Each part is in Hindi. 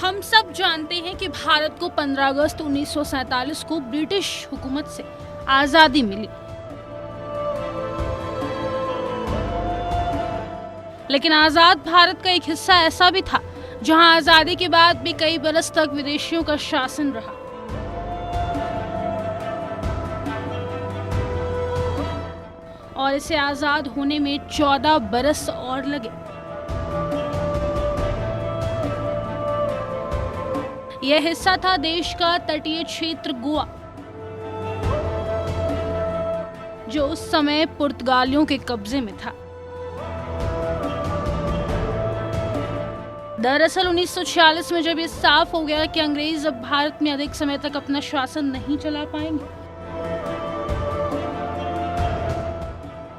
हम सब जानते हैं कि भारत को 15 अगस्त 1947 को ब्रिटिश हुकूमत से आज़ादी मिली। लेकिन आज़ाद भारत का एक हिस्सा ऐसा भी था जहां आज़ादी के बाद भी कई बरस तक विदेशियों का शासन रहा। और इसे आज़ाद होने में 14 बरस और लगे। यह हिस्सा था देश का तटीय क्षेत्र गोवा, जो उस समय पुर्तगालियों के कब्जे में था। दरअसल 1946 में जब ये साफ हो गया कि अंग्रेज अब भारत में अधिक समय तक अपना शासन नहीं चला पाएंगे,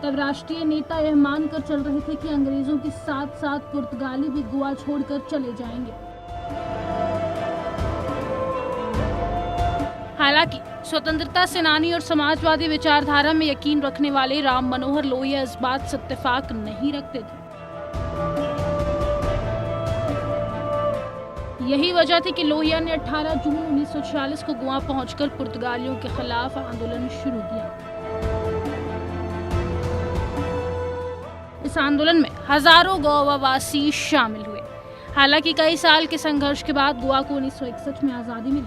तब राष्ट्रीय नेता यह मानकर चल रहे थे कि अंग्रेजों के साथ साथ पुर्तगाली भी गोवा छोड़कर चले जाएंगे। हालांकि स्वतंत्रता सेनानी और समाजवादी विचारधारा में यकीन रखने वाले राम मनोहर लोहिया इस बात से इत्तेफाक नहीं रखते थे। यही वजह थी कि लोहिया ने 18 जून 1946 को गोवा पहुंचकर पुर्तगालियों के खिलाफ आंदोलन शुरू किया। इस आंदोलन में हजारों गोवावासी शामिल हुए। हालांकि कई साल के संघर्ष के बाद गोवा को 1961 में आजादी मिली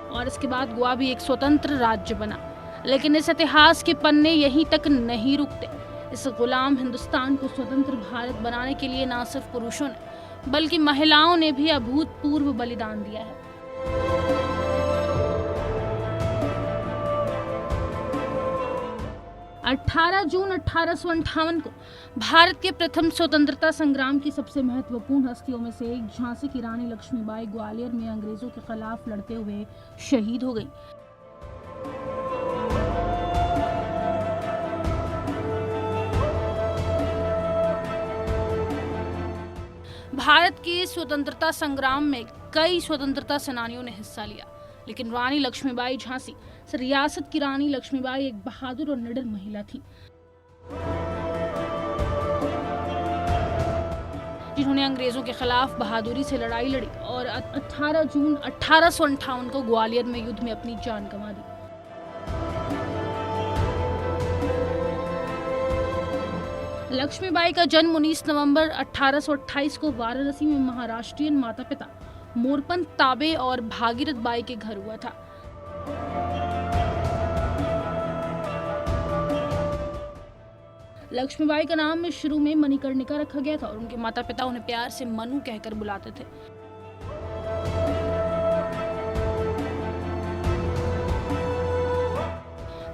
और इसके बाद गोवा भी एक स्वतंत्र राज्य बना। लेकिन इस इतिहास के पन्ने यहीं तक नहीं रुकते। इस गुलाम हिंदुस्तान को स्वतंत्र भारत बनाने के लिए न सिर्फ पुरुषों ने बल्कि महिलाओं ने भी अभूतपूर्व बलिदान दिया है। अठारह जून 1858 को भारत के प्रथम स्वतंत्रता संग्राम की सबसे महत्वपूर्ण हस्तियों में से एक झांसी की रानी लक्ष्मीबाई ग्वालियर में अंग्रेजों के खिलाफ लड़ते हुए शहीद हो गई। भारत के स्वतंत्रता संग्राम में कई स्वतंत्रता सेनानियों ने हिस्सा लिया, लेकिन रानी लक्ष्मीबाई झांसी रियासत की रानी लक्ष्मीबाई एक बहादुर और निडर महिला थी, जिन्होंने अंग्रेजों के खिलाफ बहादुरी से लड़ाई लड़ी और 18 जून 1858 को ग्वालियर में युद्ध में अपनी जान गंवा दी। लक्ष्मीबाई का जन्म 19 नवंबर 1828 को वाराणसी में महाराष्ट्रीयन माता पिता मोरपंत ताबे और भागीरथ बाई के घर हुआ था। लक्ष्मीबाई का नाम शुरू में मणिकर्णिका रखा गया था और उनके माता पिता उन्हें प्यार से मनु कहकर बुलाते थे।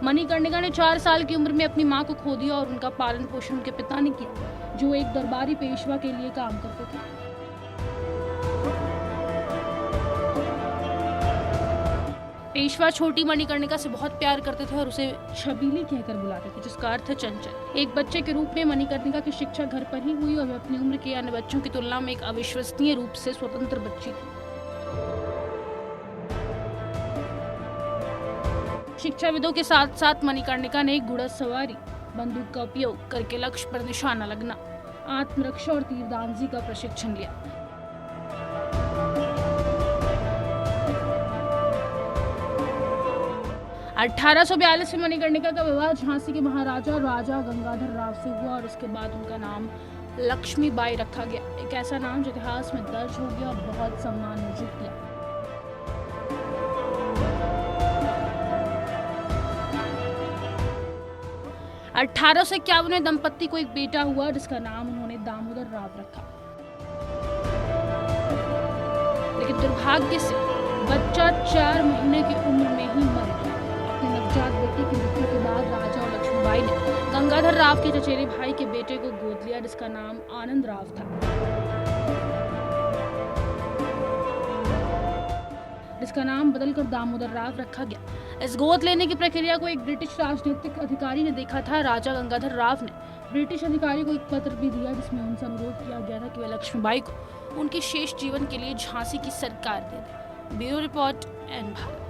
मणिकर्णिका ने 4 साल की उम्र में अपनी मां को खो दिया और उनका पालन पोषण उनके पिता ने किया, जो एक दरबारी पेशवा के लिए काम करते थे। पेशवा छोटी मणिकर्णिका से बहुत प्यार करते थे और उसे छबीली कहकर बुलाते थे, जिसका अर्थ है चंचल। एक बच्चे के रूप में मणिकर्णिका की शिक्षा घर पर ही हुई और वह अपनी उम्र के अन्य बच्चों की तुलना में एक अविश्वसनीय रूप से स्वतंत्र बच्ची थी। शिक्षाविदों के साथ साथ मणिकर्णिका ने घुड़सवारी, बंदूक का उपयोग करके लक्ष्य पर निशाना लगना, आत्मरक्षा और तीरंदाजी का प्रशिक्षण लिया। अठारह 1842 में मणिकर्णिका का विवाह झांसी के महाराजा राजा गंगाधर राव से हुआ और उसके बाद उनका नाम लक्ष्मीबाई रखा गया, एक ऐसा नाम जो इतिहास में दर्ज हो गया और बहुत सम्मान अर्जित किया। 1851 में दंपत्ति को एक बेटा हुआ जिसका नाम उन्होंने दामोदर राव रखा। लेकिन दुर्भाग्य से बच्चा 4 महीने की उम्र में ही मर गया। अपने नवजात बेटे की मृत्यु के बाद राजा और लक्ष्मीबाई ने गंगाधर राव के चचेरे भाई के बेटे को गोद लिया, जिसका नाम आनंद राव था, जिसका नाम बदलकर दामोदर राव रखा गया। इस गोद लेने की प्रक्रिया को एक ब्रिटिश राजनीतिक अधिकारी ने देखा था। राजा गंगाधर राव ने ब्रिटिश अधिकारी को एक पत्र भी दिया जिसमें उनसे अनुरोध किया गया था कि वह लक्ष्मीबाई को उनके शेष जीवन के लिए झांसी की सरकार दे दे। Bureau report, N Bharat.